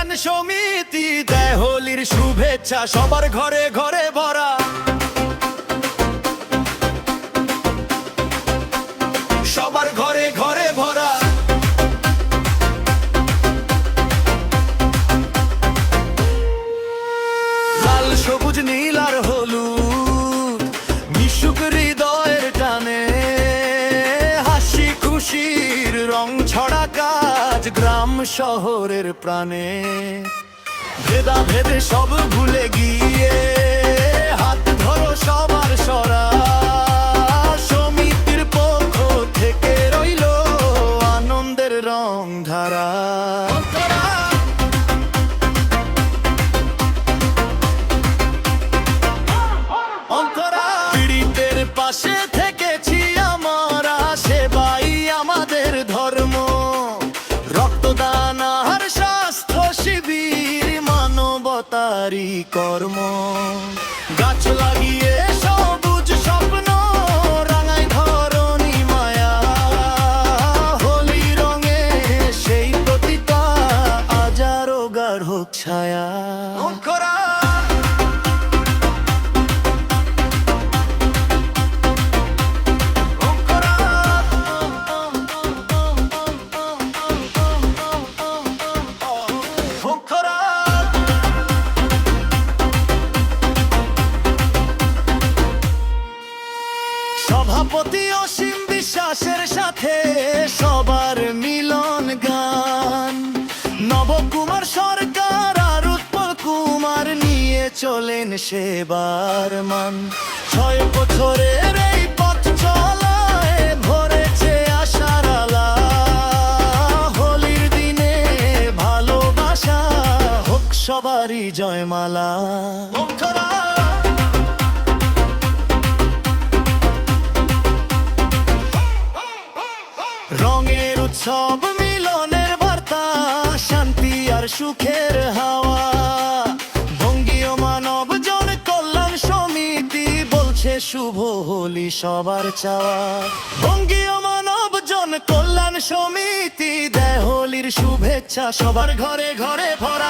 কল্যাণ সমিতি দেয় হোলির শুভেচ্ছা সবার ঘরে ঘরে ভরা। সবার ঘরে ঘরে ভরা। লাল সবুজ নীল আর হলুদ মিশুক হৃদয়ের টানে, হাসি খুশির রং ছড়া কাজ গ্রাম শহরের প্রাণে। ভেদা ভেদে সব ভুলে গিয়ে হাত ধরো সবার সরা, সমিতির পক্ষ থেকে রইল আনন্দের রং ধারা। পীড়িতের পাশে থেকেছি আমরা, সেবাই আমাদের ধর্ম। রক্তদান আর স্বাস্থ্য শিবির মানবতারই কর্ম। গাছ লাগিয়ে সবুজ স্বপ্ন রাঙাই ধরণী মায়া, হোলি রঙে সেই প্রতিটা হাজারো গাঢ় ছায়া। সভাপতি অসীম বিশ্বাসের সাথে সবার মিলন গান, নবকুমার সরকার আর উৎপল কুমার নিয়ে চলেন সেবার মান। 6 বছরের এই পথ চলায় ভরেছে আশার আলা, হোলির দিনে ভালোবাসা হোক সবারই জয়মালা। রঙের উৎসব মিলনের বার্তা, শান্তি আর সুখের হাওয়া। বঙ্গীয় মানব জন কল্যাণ সমিতি বলছে শুভ হোলি সবার চাওয়া। বঙ্গীয় মানব জন কল্যাণ সমিতি দেয় হোলির শুভেচ্ছা সবার ঘরে ঘরে ভরা।